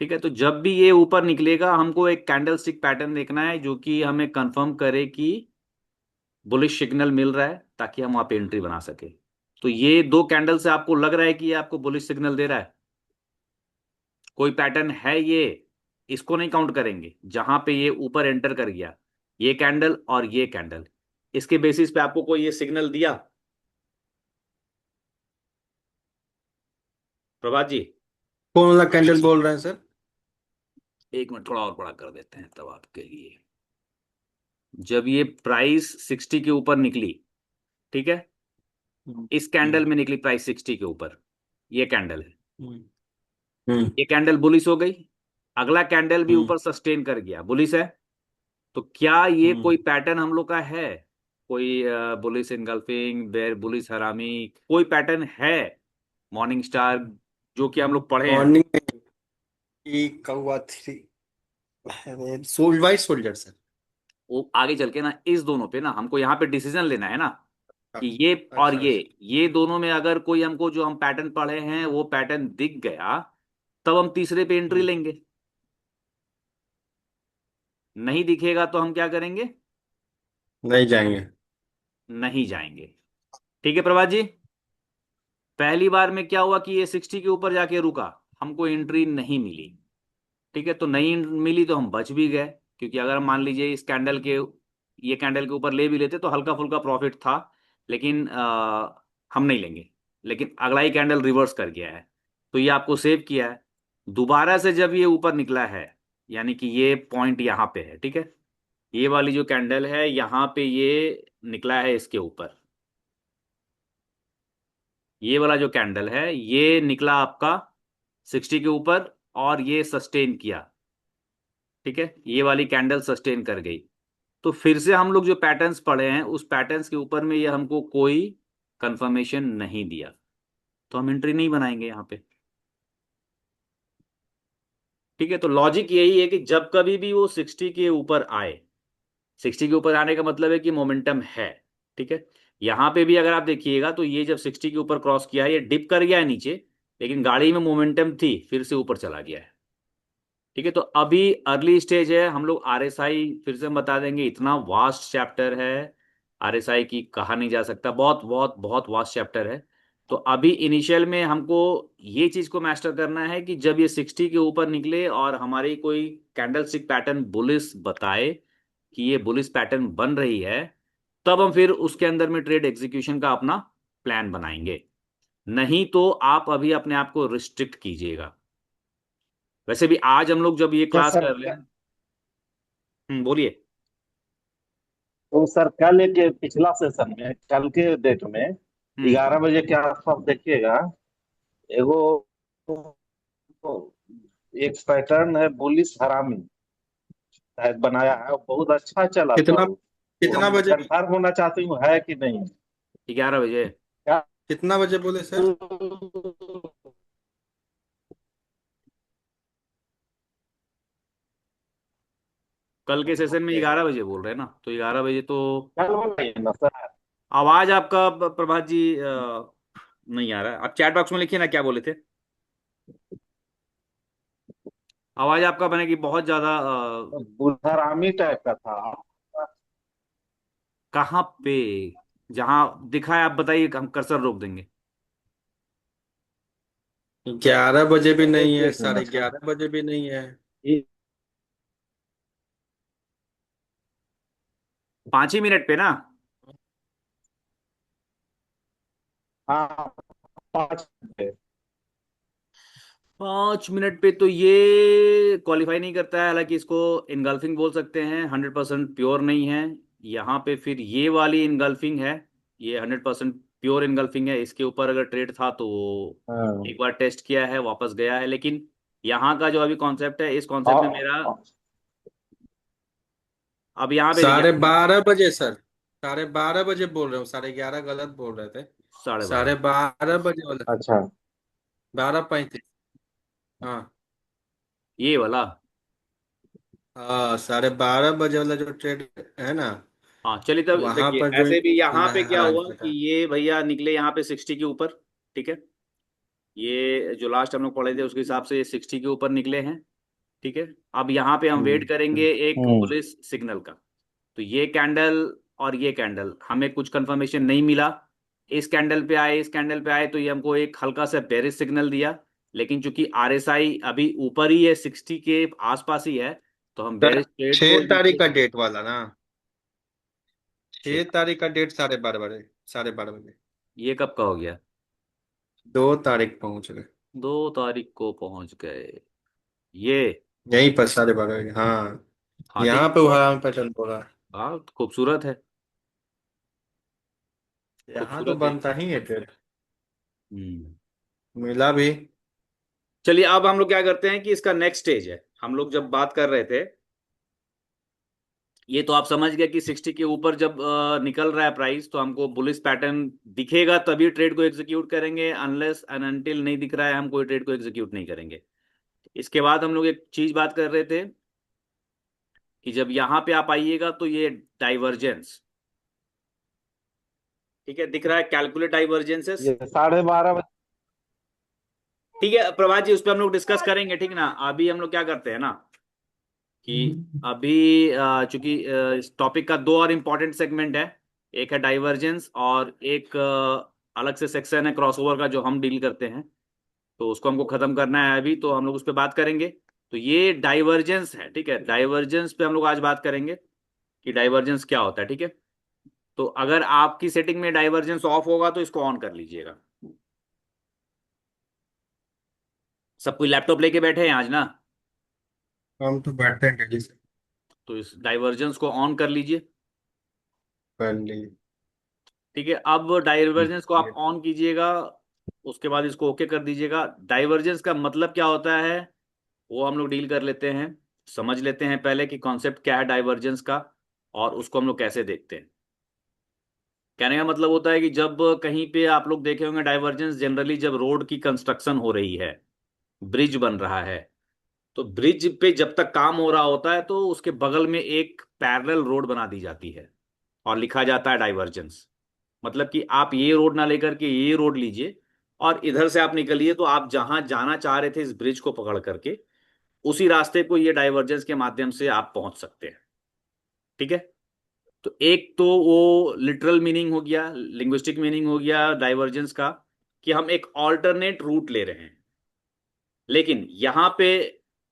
ठीक है, तो जब भी ये ऊपर निकलेगा हमको एक कैंडल स्टिक पैटर्न देखना है जो कि हमें कंफर्म करे कि बुलिश सिग्नल मिल रहा है, ताकि हम वहां पे एंट्री बना सके। तो ये दो कैंडल से आपको लग रहा है कि ये आपको बुलिश सिग्नल दे रहा है? कोई पैटर्न है ये? इसको नहीं काउंट करेंगे, जहां पे ये ऊपर एंटर कर गया, ये कैंडल और ये कैंडल, इसके बेसिस पे आपको कोई ये सिग्नल दिया प्रभात जी? कौन वाला कैंडल बोल रहे हैं सर? एक मिनट थोड़ा और बड़ा कर देते हैं तब आपके लिए। जब ये प्राइस 60 के ऊपर निकली, ठीक है, हम्म। इस कैंडल हम्म। में निकली प्राइस 60 के ऊपर, ये कैंडल है, हम्म। हम्म। ये कैंडल बुलिश हो गई। अगला कैंडल भी हम्म। ऊपर सस्टेन कर गया, बुलिश है। तो क्या ये हम्म। कोई पैटर्न हम लोग का है? कोई बुलिश इनगल्फिंग, बेयर बुलिश हरामी, कोई पैटर्न है मॉर्निंग स्टार जो कि हम लोग पढ़े हैं? मॉर्निंग में की कौवा थ्री, वाइट सोल्जर सर। वो आगे चल के ना इस दोनों पे ना हमको यहाँ पे डिसीजन लेना है ना, कि अच्छा। ये और अच्छा अच्छा। ये दोनों में अगर कोई हमको जो हम पैटर्न पढ़े हैं वो पैटर्न दिख गया, तब हम तीसरे पे एंट्री हम्म। लेंगे। नहीं दिखेगा तो हम क्या करेंगे? नहीं जाएंगे। नहीं जाएंगे। ठीक है प्रभात जी। पहली बार में क्या हुआ कि ये 60 के ऊपर जाके रुका, हमको एंट्री नहीं मिली। ठीक है, तो नहीं मिली तो हम बच भी गए, क्योंकि अगर हम मान लीजिए इस कैंडल के, ये कैंडल के ऊपर ले भी लेते तो हल्का फुल्का प्रॉफिट था, लेकिन हम नहीं लेंगे। लेकिन अगला ही कैंडल रिवर्स कर गया है, तो ये आपको सेव किया है। दोबारा से जब ये ऊपर निकला है, यानी कि ये पॉइंट यहाँ पे है, ठीक है, ये वाली जो कैंडल है यहाँ पे ये निकला है इसके ऊपर, ये वाला जो कैंडल है ये निकला आपका 60 के ऊपर और ये सस्टेन किया। ठीक है, ये वाली कैंडल सस्टेन कर गई। तो फिर से हम लोग जो पैटर्न्स पढ़े हैं उस पैटर्न्स के ऊपर में ये हमको कोई कंफर्मेशन नहीं दिया, तो हम एंट्री नहीं बनाएंगे यहाँ पे। ठीक है, तो लॉजिक यही है कि जब कभी भी वो 60 के ऊपर आए, 60 के ऊपर आने का मतलब है कि मोमेंटम है। ठीक है, यहां पे भी अगर आप देखिएगा तो ये जब 60 के ऊपर क्रॉस किया है, ये डिप कर गया है नीचे, लेकिन गाड़ी में मोमेंटम थी, फिर से ऊपर चला गया है। ठीक है, तो अभी अर्ली स्टेज है, हम लोग आरएसआई फिर से हम बता देंगे, इतना वास्ट चैप्टर है, आरएसआई की कहा नहीं जा सकता, बहुत बहुत बहुत वास्ट चैप्टर है। तो अभी इनिशियल में हमको ये चीज को मास्टर करना है कि जब ये 60 के ऊपर निकले और हमारी कोई कैंडल स्टिक पैटर्न बुलिश बताए कि ये बुलिश पैटर्न बन रही है, तब हम फिर उसके अंदर में ट्रेड एग्जीक्यूशन का अपना प्लान बनाएंगे। नहीं तो आप अभी अपने आप को रिस्ट्रिक्ट कीजिएगा। वैसे भी आज हम लोग जब ये अच्छा क्लास सर, कर रहे हैं। बोलिए। तो सर कल के पिछला सेशन में, कल के डेट में हम्म 11 बजे के आसपास देखिएगा, एगो एक पैटर्न है बुलिस हरामी शायद बनाया है, और बहुत अच्छा चला था कितना वो कितना हम बजे? कंफर्म होना चाहते हूँ है कि नहीं। 11 बजे? क्या? कितना बजे बोले सर? कल के सेशन में ओके, 11 बजे बोल रहे हैं ना, तो 11 बजे तो कल बनाइए ना सर। आवाज आपका प्रभात जी नहीं आ रहा है। आप चैट बॉक्स में लिखिए ना क्या बोले थे। आवाज आपका बनेगी बहुत ज्यादा बुलहरामी टाइप का था। कहाँ पे? जहां दिखा है आप बताइए, हम कर्सर रोक देंगे। 11 बजे भी नहीं है, एक साढ़े मिनट सर। 11 बजे भी नहीं है। ये- 5 ही मिनट पे ना? हाँ, 5 बजे। 5 मिनट पे तो ये क्वालिफाई नहीं करता है, हालांकि इसको इनगल्फिंग बोल सकते हैं, 100% प्योर नहीं है। यहाँ पे फिर ये वाली इनगल्फिंग है, ये 100% प्योर इनगल्फिंग है। इसके ऊपर अगर ट्रेड था तो हाँ। एक बार टेस्ट किया है, वापस गया है, लेकिन यहाँ का जो अभी कॉन्सेप्ट है, इस कॉन्सेप्ट में मेरा और अब यहाँ पे देखिए। 12:30 बजे सर, 12:30 बजे बोल रहे हो, 11:30 गलत बोल रहे थे। 12:30? 12:30 बजे वाला। अच्छा। 12:35। हाँ। ये वाला? हाँ, 12:30 बजे वाला जो ट्रेड है ना, हाँ चलिए, तब वहां देखिए पर जो ऐसे भी यहाँ मिला पे है क्या आज हुआ कि बेटा। ये भैया निकले यहाँ पे 60 के ऊपर। ठीक है, ये जो लास्ट हम लोग पढ़े थे उसके हिसाब से ये 60 के ऊपर निकले हैं। ठीक है, अब यहाँ पे हम वेट करेंगे एक हम्म। बुलिश सिग्नल का। तो ये कैंडल और ये कैंडल हमें कुछ कंफर्मेशन नहीं मिला। इस कैंडल पे आए, इस कैंडल पे आए, तो ये हमको एक हल्का सा बेरिश सिग्नल दिया। लेकिन चूंकि आरएसआई अभी ऊपर ही है, 60 के आसपास ही है, तो हम सर बेरिश ट्रेड को 6 तारीख नीचे। का डेट वाला ना, छः 6 तारीख का डेट 12:30 बजे, 12:30 बजे। ये कब का हो गया? 2 तारीख पहुंच गए। 2 तारीख को पहुंच गए ये। यहीं पर 12:30 बजे, हाँ। हाँ ठीक यहाँ है, पे बहुत। उड़ान पैटर्न बोला। हाँ खूबसूरत है, यहाँ तो खूबसूरत है। बनता ही है डेट। हम्म। मिला भी। चलिए अब हम लोग क्या करते हैं कि इसका नेक्स्ट स्टेज है। हम लोग जब बात कर रहे थे, ये तो आप समझ गए कि 60 के ऊपर जब निकल रहा है प्राइस, तो हमको बुलिश पैटर्न दिखेगा तभी ट्रेड को एग्जीक्यूट करेंगे। अनलेस एंड अनटिल नहीं दिख रहा है, हम कोई ट्रेड को एग्जीक्यूट नहीं करेंगे। इसके बाद हम लोग एक चीज बात कर रहे थे कि जब यहां पे आप आइएगा तो ये डाइवर्जेंस, ठीक है, दिख रहा है, कैलकुलेट डाइवर्जेंसेस। ये 12:30 बजे। ठीक है प्रभात जी, उस पर हम लोग डिस्कस करेंगे, ठीक ना। अभी हम लोग क्या करते हैं ना कि अभी चूंकि इस टॉपिक का दो और इम्पोर्टेंट सेगमेंट है। एक है डाइवर्जेंस और एक अलग से सेक्शन है क्रॉसओवर का, जो हम डील करते हैं। तो उसको हमको खत्म करना है अभी, तो हम लोग उस पर बात करेंगे। तो ये डाइवर्जेंस है, ठीक है, डाइवर्जेंस पे हम लोग आज बात करेंगे कि डाइवर्जेंस क्या होता है, ठीक है। तो अगर आपकी सेटिंग में डाइवर्जेंस ऑफ होगा तो इसको ऑन कर लीजिएगा। सब कोई लैपटॉप लेके बैठे हैं आज ना? हम तो बैठते हैं डेली से। तो इस डाइवर्जेंस को ऑन कर लीजिए। कर ली। ठीक है, अब डाइवर्जेंस को आप ऑन कीजिएगा। उसके बाद इसको ओके कर दीजिएगा। डाइवर्जेंस का मतलब क्या होता है वो हम लोग डील कर लेते हैं। समझ लेते हैं पहले कि कॉन्सेप्ट क्या है डाइवर्जेंस का, और उसको हम लोग कैसे देखते हैं। कहने का मतलब होता है कि जब कहीं पे आप लोग देखे होंगे डाइवर्जेंस, जनरली जब रोड की कंस्ट्रक्शन हो रही है, ब्रिज बन रहा है, तो ब्रिज पे जब तक काम हो रहा होता है तो उसके बगल में एक पैरेलल रोड बना दी जाती है और लिखा जाता है डाइवर्जेंस। मतलब कि आप ये रोड ना लेकर के ये रोड लीजिए और इधर से आप निकलिए, तो आप जहां जाना चाह रहे थे इस ब्रिज को पकड़ करके, उसी रास्ते को ये डाइवर्जेंस के माध्यम से आप पहुंच सकते हैं। ठीक है, तो एक तो वो लिटरल मीनिंग हो गया, लिंग्विस्टिक मीनिंग हो गया डाइवर्जेंस का, कि हम एक ऑल्टरनेट रूट ले रहे हैं। लेकिन यहां पे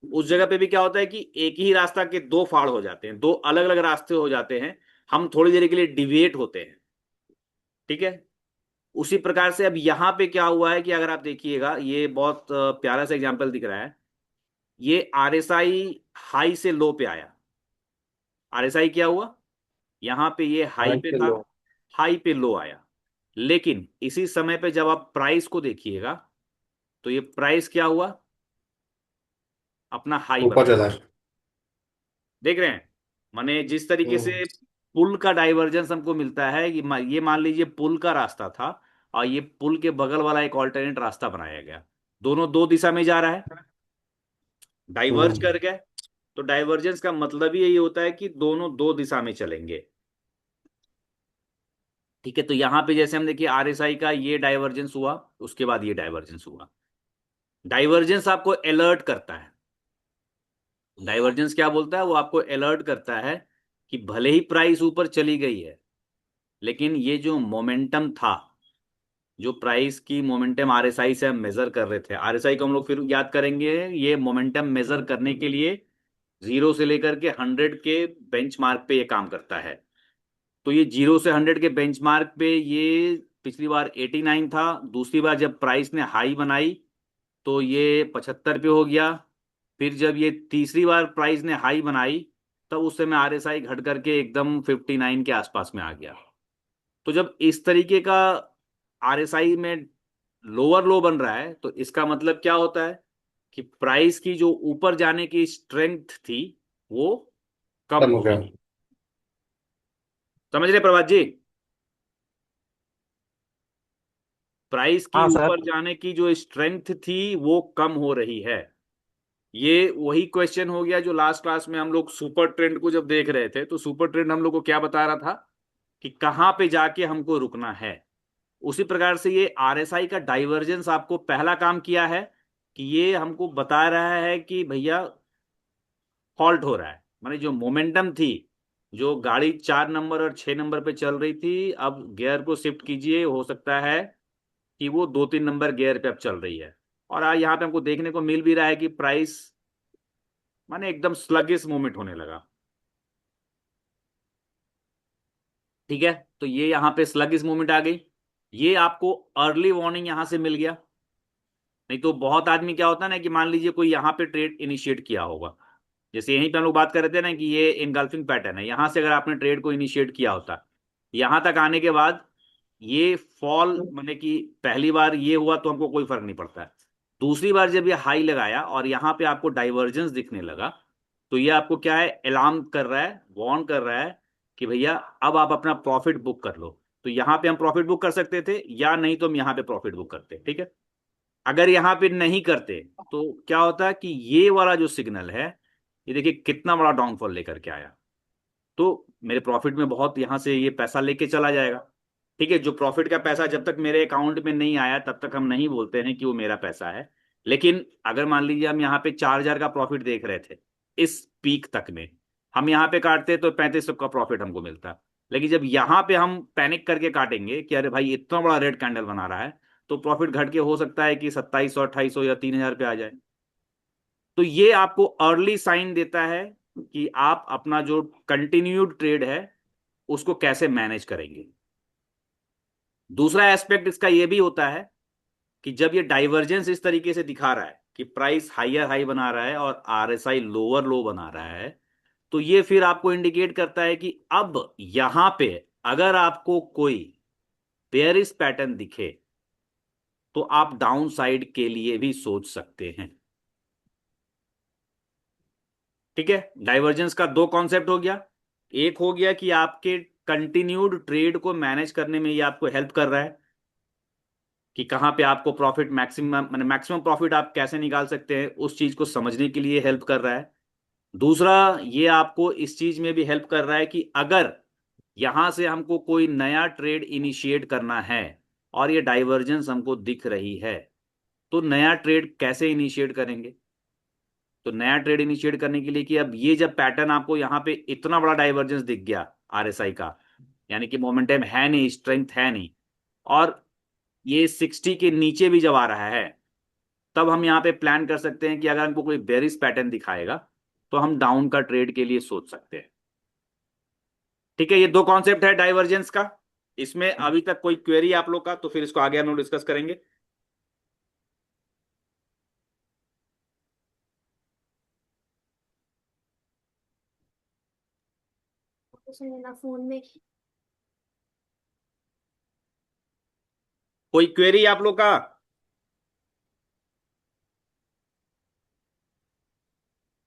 उस जगह पे भी क्या होता है कि एक ही रास्ता के दो फाड़ हो जाते हैं, दो अलग अलग रास्ते हो जाते हैं। हम थोड़ी देर के लिए डिविएट होते हैं। ठीक है, उसी प्रकार से अब यहां पे क्या हुआ है कि अगर आप देखिएगा, ये बहुत प्यारा सा एग्जांपल दिख रहा है। ये आरएसआई हाई से लो पे आया। आरएसआई क्या हुआ, यहां पे ये हाई हाँ पे था, किलो। हाई पे लो आया। लेकिन इसी समय पे जब आप प्राइस को देखिएगा, तो ये प्राइस क्या हुआ, अपना हाई ऊपर बना। चला। देख रहे हैं, माने जिस तरीके हम्म। से पुल का डाइवर्जेंस हमको मिलता है कि ये मान लीजिए पुल का रास्ता था, और ये पुल के बगल वाला एक ऑल्टरनेट रास्ता बनाया गया। दोनों दो दिशा में जा रहा है, डाइवर्ज हम्म। कर गए। तो डाइवर्जेंस का मतलब ही यही होता है कि दोनों दो दिशा में चलेंगे। ठीक है, तो यहां पे जैसे हम देखिए आरएसआई का ये डाइवर्जेंस हुआ, उसके बाद ये डाइवर्जेंस हुआ। डाइवर्जेंस आपको अलर्ट करता है। डाइवर्जेंस क्या बोलता है, वो आपको अलर्ट करता है कि भले ही प्राइस ऊपर चली गई है, लेकिन ये जो मोमेंटम था, जो प्राइस की मोमेंटम आरएसआई से हम मेजर कर रहे थे, आरएसआई को हम लोग फिर याद करेंगे, ये मोमेंटम मेजर करने के लिए 0 से लेकर के 100 के बेंचमार्क पे ये काम करता है। तो ये 0 से 100 के बेंचमार्क पे ये पिछली बार 89 था। दूसरी बार जब प्राइस ने हाई बनाई तो ये 75 पे हो गया। फिर जब ये तीसरी बार प्राइस ने हाई बनाई, तब उस समय आरएसआई घट करके एकदम 59 के आसपास में आ गया। तो जब इस तरीके का आरएसआई में लोअर लो बन रहा है, तो इसका मतलब क्या होता है कि प्राइस की जो ऊपर जाने की स्ट्रेंथ थी वो कम खत्म हो हो गया। रही है। समझ रहे प्रभात जी, प्राइस की हाँ सर। ऊपर जाने की जो स्ट्रेंथ थी वो कम हो रही है। ये वही क्वेश्चन हो गया जो लास्ट क्लास में हम लोग सुपर ट्रेंड को जब देख रहे थे, तो सुपर ट्रेंड हम लोग को क्या बता रहा था कि कहां पे जाके हमको रुकना है। उसी प्रकार से ये आरएसआई का डाइवर्जेंस आपको पहला काम किया है कि ये हमको बता रहा है कि भैया फॉल्ट हो रहा है, माने जो मोमेंटम थी, जो गाड़ी 4 नंबर और 6 नंबर पे चल रही थी, अब गियर को शिफ्ट कीजिए, हो सकता है कि वो 2-3 नंबर गियर पे अब चल रही है। और आज यहाँ पे हमको देखने को मिल भी रहा है कि प्राइस माने एकदम स्लगिश मूवमेंट होने लगा। ठीक है, तो ये यहाँ पे स्लगिश मूवमेंट आ गई, ये आपको अर्ली वार्निंग यहां से मिल गया। नहीं तो बहुत आदमी क्या होता है ना कि मान लीजिए कोई यहाँ पे ट्रेड इनिशिएट किया होगा, जैसे यहीं पे हम लोग बात कर रहे थे ना कि ये इनगल्फिंग पैटर्न है, यहां से अगर आपने ट्रेड को इनिशिएट किया होता, यहां तक आने के बाद ये फॉल, माने कि पहली बार ये हुआ तो हमको कोई फर्क नहीं पड़ता है, दूसरी बार जब ये हाई लगाया और यहाँ पे आपको डाइवर्जेंस दिखने लगा, तो ये आपको क्या है, अलार्म कर रहा है, वार्न कर रहा है कि भैया अब आप अपना प्रॉफिट बुक कर लो। तो यहाँ पे हम प्रॉफिट बुक कर सकते थे, या नहीं तो हम यहाँ पे प्रॉफिट बुक करते। ठीक है, अगर यहाँ पे नहीं करते तो क्या होता है कि ये वाला जो सिग्नल है, ये देखिए कितना बड़ा डाउनफॉल लेकर के आया, तो मेरे प्रॉफिट में बहुत यहाँ से ये पैसा लेके चला जाएगा। ठीक है, जो प्रॉफिट का पैसा जब तक मेरे अकाउंट में नहीं आया तब तक हम नहीं बोलते हैं कि वो मेरा पैसा है। लेकिन अगर मान लीजिए हम यहाँ पे 4,000 का प्रॉफिट देख रहे थे इस पीक तक में, हम यहाँ पे काटते तो 3500 का प्रॉफिट हमको मिलता। लेकिन जब यहाँ पे हम पैनिक करके काटेंगे कि अरे भाई इतना बड़ा रेड कैंडल बना रहा है, तो प्रॉफिट घट के हो सकता है कि 2700, 2800 या 3,000 पे आ जाए। तो ये आपको अर्ली साइन देता है कि आप अपना जो कंटिन्यूड ट्रेड है उसको कैसे मैनेज करेंगे। दूसरा एस्पेक्ट इसका ये भी होता है कि जब ये डाइवर्जेंस इस तरीके से दिखा रहा है कि प्राइस हाइयर हाई बना रहा है और आरएसआई लोअर लो बना रहा है, तो ये फिर आपको इंडिकेट करता है कि अब यहां पे अगर आपको कोई बेयरिश पैटर्न दिखे तो आप डाउन साइड के लिए भी सोच सकते हैं। ठीक है, डाइवर्जेंस का दो कॉन्सेप्ट हो गया, एक हो गया कि आपके कंटिन्यूड ट्रेड को मैनेज करने में ये आपको हेल्प कर रहा है कि कहां पे आपको प्रॉफिट मैक्सिमम, मैंने मैक्सिमम प्रॉफिट आप कैसे निकाल सकते हैं उस चीज को समझने के लिए हेल्प कर रहा है। दूसरा, ये आपको इस चीज में भी हेल्प कर रहा है कि अगर यहां से हमको कोई नया ट्रेड इनिशिएट करना है और ये डाइवर्जेंस हमको दिख रही है, तो नया ट्रेड कैसे इनिशिएट करेंगे। तो नया ट्रेड इनिशिएट करने के लिए कि अब ये जब पैटर्न आपको यहाँ पे इतना बड़ा डाइवर्जेंस दिख गया आरएसआई का, यानी कि मोमेंटम है नहीं, स्ट्रेंथ है नहीं, और ये 60 के नीचे भी जब आ रहा है, तब हम यहाँ पे प्लान कर सकते हैं कि अगर हमको कोई बेरिश पैटर्न दिखाएगा तो हम डाउन का ट्रेड के लिए सोच सकते हैं। ठीक है, ये दो कॉन्सेप्ट है डाइवर्जेंस का। इसमें अभी तक कोई क्वेरी आप लोग का, तो फिर इसको आगे हम लोग डिस्कस करेंगे। फोन में कोई क्वेरी आप लोग का?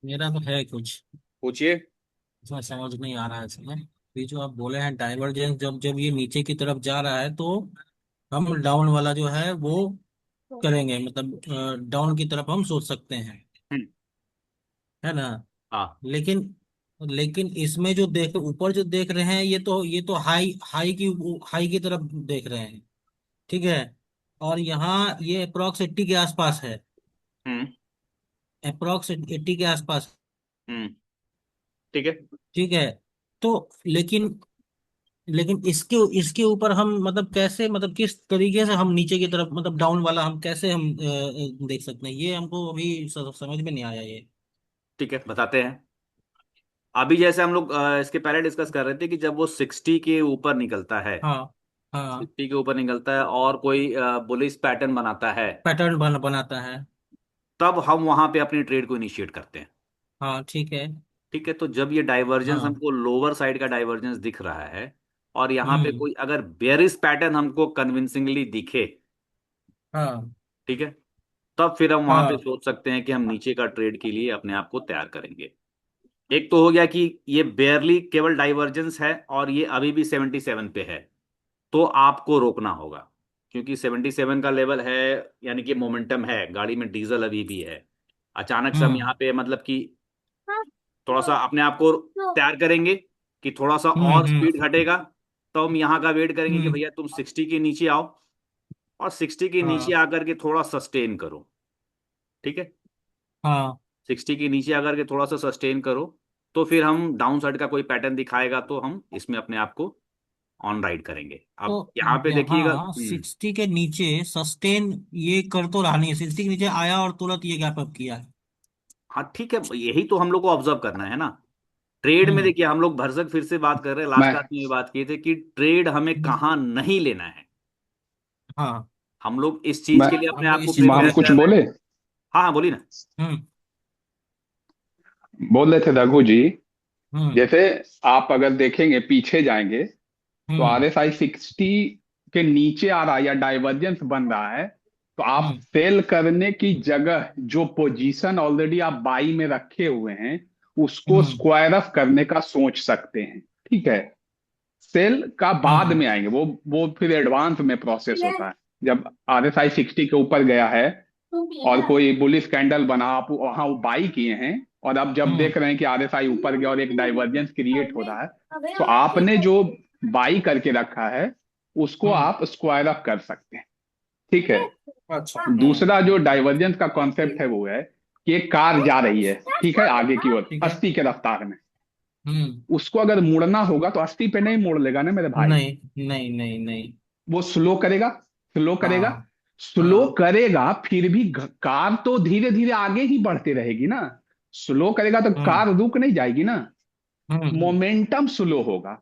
मेरा तो है कुछ, पूछिए। इसमें समझ नहीं आ रहा है इसमें। ये जो आप बोले हैं डाइवर्जेंस, जब जब ये नीचे की तरफ जा रहा है तो हम डाउन वाला जो है वो करेंगे, मतलब डाउन की तरफ हम सोच सकते हैं, हम्म। है ना। हाँ। लेकिन लेकिन इसमें जो देख ऊपर जो देख रहे हैं, ये तो हाई की तरफ देख रहे हैं, ठीक है। और यहाँ ये अप्रोक्स 80 के आसपास है, हम्म। अप्रोक्स 80 के आसपास। हम्म। ठीक है। ठीक है। तो लेकिन लेकिन इसके इसके ऊपर हम मतलब कैसे, मतलब किस तरीके से हम नीचे की तरफ, मतलब डाउन वाला हम कैसे हम देख सकते हैं, ये हमको अभी समझ में नहीं आया ये। ठीक है, बताते हैं। अभी जैसे हम लोग इसके पहले डिस्कस कर रहे थे कि जब वो 60 के ऊपर निकलता है, हाँ हाँ। 60 के ऊपर निकलता है और कोई बुलिश पैटर्न बनाता है, पैटर्न बनाता है। तब हम वहां पे अपनी ट्रेड को इनिशिएट करते हैं। हाँ ठीक है। ठीक है, तो जब ये डाइवर्जेंस हाँ। हमको लोअर साइड का डाइवर्जेंस दिख रहा है और यहाँ पे हम्म। कोई अगर बेरिश पैटर्न हमको कन्विंसिंगली दिखे, हाँ ठीक है, तब फिर हम वहां पे हाँ। सोच सकते हैं कि हम नीचे का ट्रेड के लिए अपने आप को तैयार करेंगे। एक तो हो गया कि ये बेयरली केवल डाइवर्जेंस है और ये अभी भी 77 पे है, तो आपको रोकना होगा, क्योंकि 77 का लेवल है, यानी कि मोमेंटम है, गाड़ी में डीजल अभी भी है। अचानक से हम यहाँ हम्म पे मतलब कि थोड़ा सा अपने आप को तैयार करेंगे कि थोड़ा सा और हम्म। स्पीड घटेगा, तो हम यहाँ का वेट करेंगे कि हम्म। भैया तुम 60 के नीचे आओ, और 60 के नीचे हाँ आकर के थोड़ा सस्टेन करो। ठीक है, हाँ 60 के नीचे अगर के थोड़ा सा सस्टेन करो तो फिर हम डाउन साइड का कोई पैटर्न दिखाएगा तो हम इसमें अपने आप को ऑन राइड करेंगे। अब तो यहाँ पे देखिएगा। यहाँ 60 के नीचे सस्टेन ये कर तो रहा नहीं है, 60 के नीचे आया और तुरंत ये गैप अप किया है। हाँ ठीक है, यही तो हम लोग को ऑब्जर्व करना है ना। ट्रेड में हम्म। देखिए, हम लोग भरसक फिर से बात कर रहे हैं, लास्ट मैं क्लास में भी बात किए थे कि ट्रेड हमें कहाँ नहीं लेना है। हाँ, हम लोग इस चीज मैं के लिए अपने हम लोग आप को इस चीज को हम प्रिपेयर कुछ कर रहे हैं। बोले, हाँ हाँ, बोलिए ना। हम्म बोल रहे थे रघु जी। हम्म जैसे आप अगर देखेंगे पीछे जाएंगे तो हम्म RSI 60 के नीचे आ रहा है या डाइवर्जेंस बन रहा है, तो आप हम्म सेल करने की जगह जो पोजीशन ऑलरेडी आप बाई में रखे हुए हैं उसको हम्म स्क्वायर अप करने का सोच सकते हैं। ठीक है, सेल का बाद हम्म में आएंगे, वो फिर एडवांस में प्रोसेस होता है। जब RSI 60 के ऊपर गया है और कोई बुलिश कैंडल बना, आप वहां बाई किए हैं और अब जब हम्म देख रहे हैं कि RSI ऊपर गया और एक डाइवर्जेंस क्रिएट हो रहा है, तो आपने जो बाई करके रखा है उसको हम्म। आप स्क्वायर अप कर सकते हैं। ठीक है। अच्छा। दूसरा जो डाइवर्जेंस का कॉन्सेप्ट है वो है कि एक कार जा रही है, ठीक है, आगे की ओर ठीक है। 80 के रफ्तार में। हम्म। उसको अगर मुड़ना होगा तो 80 पे नहीं मोड़ लेगा ना मेरे भाई, नहीं नहीं नहीं नहीं। वो स्लो करेगा, स्लो करेगा, हाँ स्लो हाँ। करेगा, फिर भी कार तो धीरे धीरे आगे ही बढ़ती रहेगी ना। स्लो करेगा तो हम्म कार रुक नहीं जाएगी ना, हम्म मोमेंटम स्लो होगा।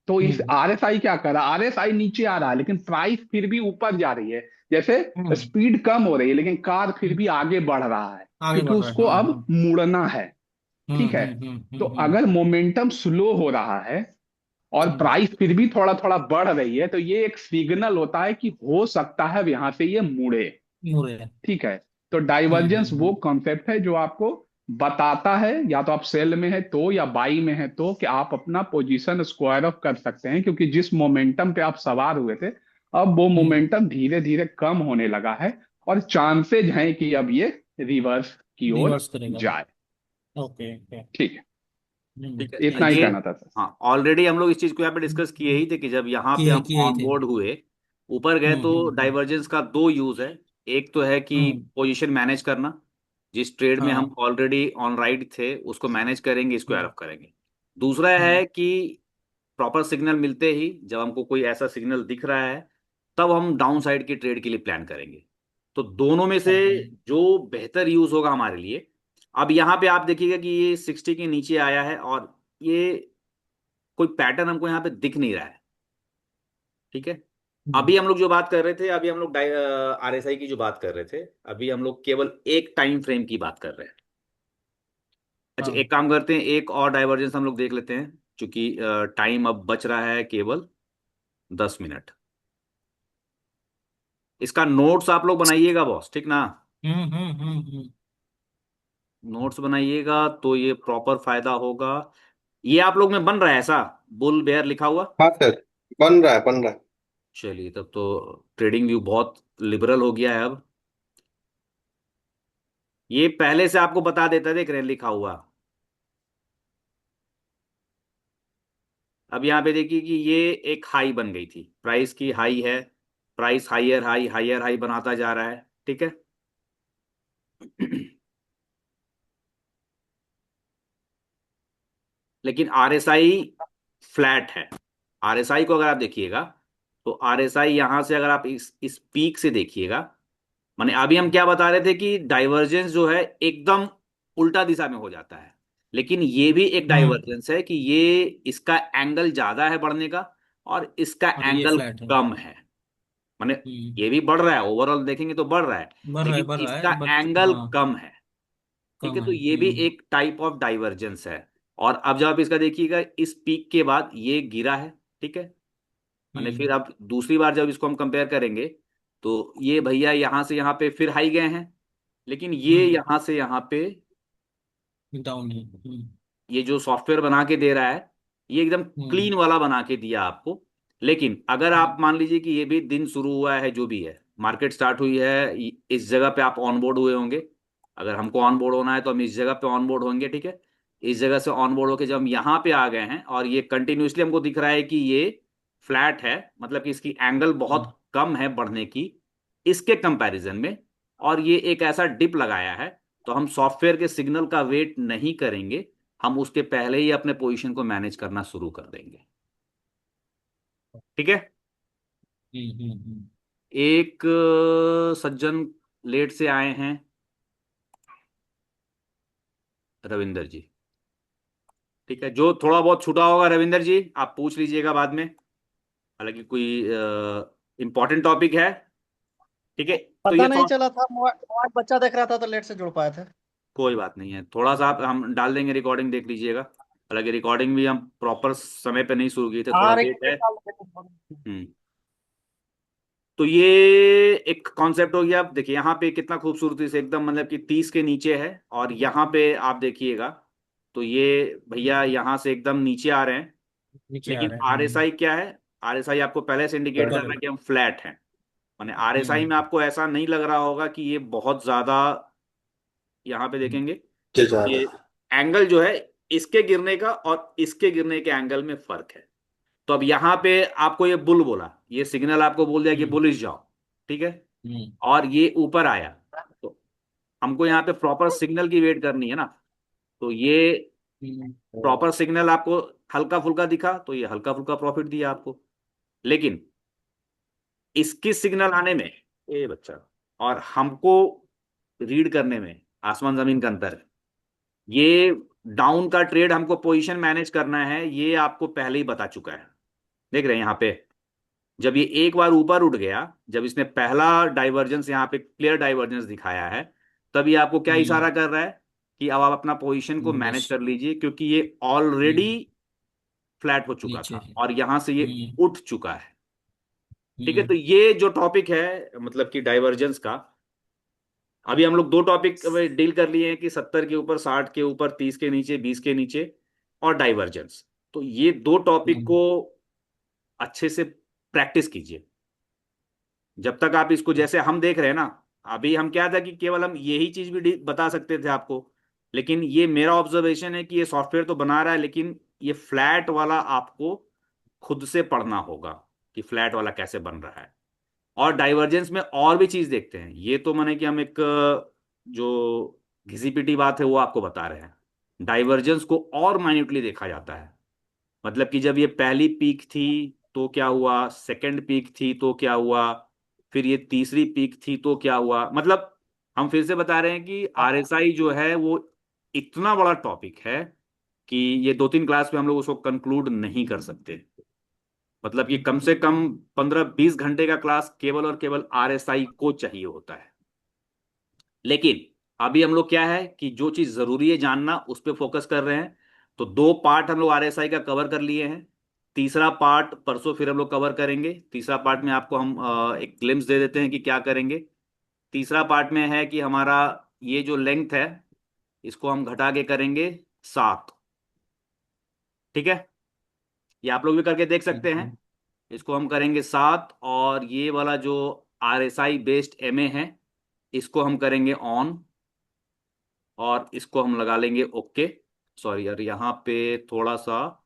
तो इस हम्म RSI क्या कर रहा है, RSI नीचे आ रहा है लेकिन प्राइस फिर भी ऊपर जा रही है। जैसे हम्म स्पीड कम हो रही है लेकिन कार फिर हम्म। भी आगे बढ़ रहा है, आगे क्योंकि बढ़ रहा है, उसको हाँ अब हाँ। मुड़ना है। ठीक है। तो हम्म। अगर मोमेंटम स्लो हो रहा है और हम्म, प्राइस फिर भी थोड़ा थोड़ा बढ़ रही है, तो ये एक सिग्नल होता है कि हो सकता है यहां से ये मुड़े। मुड़े। ठीक है। तो डाइवर्जेंस वो हम्म। कॉन्सेप्ट है जो आपको बताता है, या तो आप सेल में है तो या बाई में है तो, कि आप अपना पोजीशन स्क्वायर ऑफ कर सकते हैं, क्योंकि जिस मोमेंटम पे आप सवार हुए थे अब वो हम्म। मोमेंटम धीरे धीरे कम होने लगा है और चांसेज हैं कि अब ये रिवर्स की ओर रिवर्स करेगा। जाए। Okay okay. ठीक है, ठीक है, इतना ही ये कहना था सर। हाँ, ऑलरेडी हम लोग इस चीज को यहाँ पे डिस्कस किए ही थे कि जब यहाँ पे किए हम किए ही ऑन थे। बोर्ड हुए, ऊपर गए, तो हम्म। डाइवर्जेंस का दो यूज है। एक तो है कि हम्म। पोजीशन मैनेज करना, जिस ट्रेड में हम हाँ। ऑलरेडी ऑन राइट थे उसको मैनेज करेंगे, स्क्वायर हम्म ऑफ करेंगे। दूसरा हम्म है कि प्रॉपर सिग्नल मिलते ही, जब हमको कोई ऐसा सिग्नल दिख रहा है, तब हम डाउन साइड की ट्रेड के लिए प्लान करेंगे। तो दोनों में से ओके। जो बेहतर यूज होगा हमारे लिए। अब यहाँ पे आप देखिएगा कि ये 60 के नीचे आया है और ये कोई पैटर्न हमको यहाँ पे दिख नहीं रहा है। ठीक है। हम्म। अभी हम लोग जो बात कर रहे थे, अभी हम लोग RSI की जो बात कर रहे थे, अभी हम लोग केवल एक टाइम फ्रेम की बात कर रहे हैं। अच्छा, हाँ। एक काम करते हैं, एक और डाइवर्जेंस हम लोग देख लेते हैं, क्योंकि टाइम अब बच रहा है केवल 10 मिनट। इसका नोट्स आप लोग बनाइएगा बॉस, ठीक ना। हम्म। नोट्स बनाइएगा तो ये प्रॉपर फायदा होगा। ये आप लोग में बन रहा है ऐसा, बुल बेयर लिखा हुआ। हाँ सर, बन रहा है बन रहा है। चलिए, तब तो ट्रेडिंग व्यू बहुत लिबरल हो गया है अब। ये पहले से आपको बता देता है, देख रहे हैं लिखा हुआ। अब यहाँ पे देखिए कि ये एक हाई बन गई थी, प्राइस की हाई है, प्राइस हायर हाई बनाता जा रहा है। ठीक है। लेकिन RSI फ्लैट है। RSI को अगर आप देखिएगा तो RSI यहां से, अगर आप इस पीक से देखिएगा, माने अभी हम क्या बता रहे थे कि डाइवर्जेंस जो है एकदम उल्टा दिशा में हो जाता है, लेकिन ये भी एक हम्म। डाइवर्जेंस है कि ये इसका एंगल ज्यादा है बढ़ने का और इसका और ये एंगल फ्लैट है। कम है। माने हम्म। ये भी बढ़ रहा है, ओवरऑल देखेंगे तो बढ़ रहा है, लेकिन बढ़ रहा है इसका बट एंगल हाँ, कम है। ठीक है, कम तो है। ये भी एक टाइप ऑफ डाइवर्जेंस है। और अब जब आप इसका देखिएगा, इस पीक के बाद ये गिरा है। ठीक है। मैंने हम्म फिर अब दूसरी बार जब इसको हम कंपेयर करेंगे, तो ये भैया यहां से यहां पे फिर हाई गए हैं, लेकिन ये हम्म। यहां से यहां पे, डाउन है। ये जो सॉफ्टवेयर बना के दे रहा है, ये एकदम हम्म क्लीन वाला बना के दिया आपको। लेकिन अगर आप मान लीजिए कि ये भी दिन शुरू हुआ है, जो भी है, मार्केट स्टार्ट हुई है, इस जगह पे आप ऑन बोर्ड हुए होंगे। अगर हमको ऑन बोर्ड होना है तो हम इस जगह पे ऑन बोर्ड होंगे। ठीक है। इस जगह से ऑन बोर्ड होके जब हम यहाँ पे आ गए हैं और ये कंटिन्यूसली हमको दिख रहा है कि ये फ्लैट है, मतलब कि इसकी एंगल बहुत कम है बढ़ने की इसके कंपैरिजन में, और ये एक ऐसा डिप लगाया है, तो हम सॉफ्टवेयर के सिग्नल का वेट नहीं करेंगे, हम उसके पहले ही अपने पोजीशन को मैनेज करना शुरू कर देंगे। ठीक है। एक सज्जन लेट से आए हैं, रविंदर जी। ठीक है, जो थोड़ा बहुत छूटा होगा रविंदर जी आप पूछ लीजिएगा बाद में, हालांकि कोई इंपॉर्टेंट टॉपिक है। ठीक है, तो पता ये नहीं चला था, मोबाइल बच्चा देख रहा था तो लेट से जुड़ पाए थे। कोई बात नहीं है, थोड़ा सा आप हम डाल देंगे, रिकॉर्डिंग देख लीजिएगा। हालांकि रिकॉर्डिंग भी हम प्रॉपर समय पे नहीं शुरू किए थे, थोड़ा हाँ लेट है। रिकॉर्डिंग। हम्म। तो ये एक कॉन्सेप्ट हो गया। आप देखिए यहाँ पे कितना खूबसूरती से एकदम मतलब कि 30 के नीचे है, और यहाँ पे आप देखिएगा तो ये भैया यहाँ से एकदम नीचे आ रहे हैं। नीचे आ लेकिन रहे हैं। आरएसआई क्या है, आरएसआई आपको पहले से इंडिकेट कर रहा है कि हम फ्लैट हैं। माने आरएसआई में आपको ऐसा नहीं लग रहा होगा कि ये बहुत ज्यादा, यहाँ पे देखेंगे नीचे तो जा रहा ये है। एंगल जो है इसके गिरने का और इसके गिरने के एंगल में फर्क है। तो अब यहाँ पे आपको ये बुल बोला, ये सिग्नल आपको बोल दिया कि बुलिश जाओ। ठीक है, और ये ऊपर आया, तो हमको यहाँ पे प्रॉपर सिग्नल की वेट करनी है ना। तो ये प्रॉपर सिग्नल आपको हल्का फुल्का दिखा तो ये हल्का फुल्का प्रॉफिट दिया आपको। लेकिन इसकी सिग्नल आने में, ए बच्चा, और हमको रीड करने में आसमान जमीन का अंतर है। ये डाउन का ट्रेड हमको पोजीशन मैनेज करना है, ये आपको पहले ही बता चुका है। देख रहे हैं यहाँ पे, जब ये एक बार ऊपर उठ गया, जब इसने पहला डाइवर्जेंस यहाँ पे क्लियर डाइवर्जेंस दिखाया है, तब ये आपको क्या इशारा कर रहा है कि अब आप अपना पोजीशन को मैनेज कर लीजिए, क्योंकि ये ऑलरेडी फ्लैट हो चुका नीचे था है। और यहां से ये उठ चुका है। ठीक है, तो हम्म। ये जो टॉपिक है मतलब कि डाइवर्जेंस का, अभी हम लोग दो टॉपिक डील कर लिए हैं कि 70 के ऊपर, 60 के ऊपर, 30 के नीचे, 20 के नीचे, और डाइवर्जेंस। तो ये दो टॉपिक को अच्छे से प्रैक्टिस कीजिए। जब तक आप इसको, जैसे हम देख रहे हैं ना, अभी हम क्या था कि केवल हम यही चीज भी बता सकते थे आपको, लेकिन ये मेरा ऑब्जर्वेशन है कि ये सॉफ्टवेयर तो बना रहा है, लेकिन ये फ्लैट वाला आपको खुद से पढ़ना होगा कि फ्लैट वाला कैसे बन रहा है। और डाइवर्जेंस में और भी चीज देखते हैं, ये तो माने कि हम एक जो घिसी पिटी बात है वो आपको बता रहे हैं। डाइवर्जेंस को और माइन्यूटली देखा जाता है। मतलब कि जब ये पहली पीक थी तो क्या हुआ, सेकंड पीक थी तो क्या हुआ, फिर ये तीसरी पीक थी तो क्या हुआ। मतलब हम फिर से बता रहे हैं कि आरएसआई जो है वो इतना बड़ा टॉपिक है कि ये 2-3 क्लास में हम लोग उसको कंक्लूड नहीं कर सकते। मतलब कि कम से कम 15-20 घंटे का क्लास केवल और केवल आरएसआई को चाहिए होता है। लेकिन अभी हम लोग क्या है कि जो चीज जरूरी है जानना उस पर फोकस कर रहे हैं। तो 2 पार्ट हम लोग आरएसआई का कवर कर लिए हैं, तीसरा पार्ट परसों फिर हम लोग कवर करेंगे। तीसरा पार्ट में आपको हम एक ग्लिम्स दे देते हैं कि क्या करेंगे। तीसरा पार्ट में है कि हमारा ये जो लेंथ है इसको हम घटा के करेंगे 7। ठीक है, ये आप लोग भी करके देख सकते हैं। इसको हम करेंगे 7, और ये वाला जो आरएसआई बेस्ड एमए है इसको हम करेंगे ऑन, और इसको हम लगा लेंगे ओके। सॉरी यार, यहाँ पे थोड़ा सा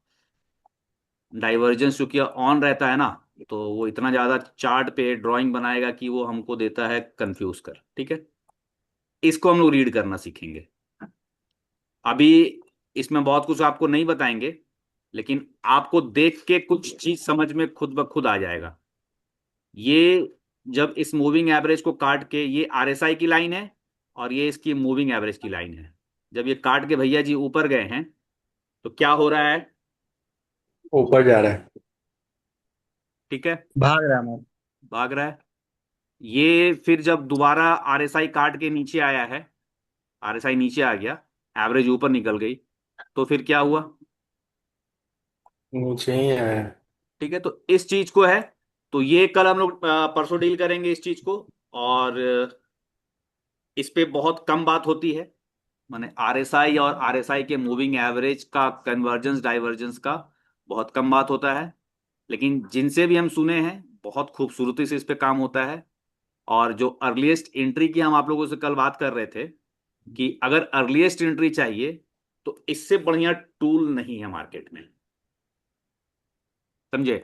डाइवर्जेंस चूंकि ऑन रहता है ना, तो वो इतना ज्यादा चार्ट पे ड्राइंग बनाएगा कि वो हमको देता है कंफ्यूज कर। ठीक है, इसको हम लोग रीड करना सीखेंगे। अभी इसमें बहुत कुछ आपको नहीं बताएंगे, लेकिन आपको देख के कुछ चीज समझ में खुद ब खुद आ जाएगा। ये जब इस मूविंग एवरेज को काट के, ये आरएसआई की लाइन है और ये इसकी मूविंग एवरेज की लाइन है, जब ये काट के भैया जी ऊपर गए हैं तो क्या हो रहा है। ऊपर जा रहा है। ठीक है, भाग रहा है। भाग रहा है। ये फिर जब दोबारा आरएसआई काट के नीचे आया है, आरएसआई नीचे आ गया, एवरेज ऊपर निकल गई, तो फिर क्या हुआ। नीचे ही आया। ठीक है, तो इस चीज को है, तो ये कल हम लोग परसों डील करेंगे इस चीज को। और इस पे बहुत कम बात होती है, माने आरएसआई और आरएसआई के मूविंग एवरेज का कन्वर्जेंस डाइवर्जेंस का बहुत कम बात होता है। लेकिन जिनसे भी हम सुने हैं बहुत खूबसूरती से इस पे काम होता है। और जो अर्लीस्ट एंट्री की हम आप लोगों से कल बात कर रहे थे कि अगर अर्लीस्ट एंट्री चाहिए तो इससे बढ़िया टूल नहीं है मार्केट में, समझे।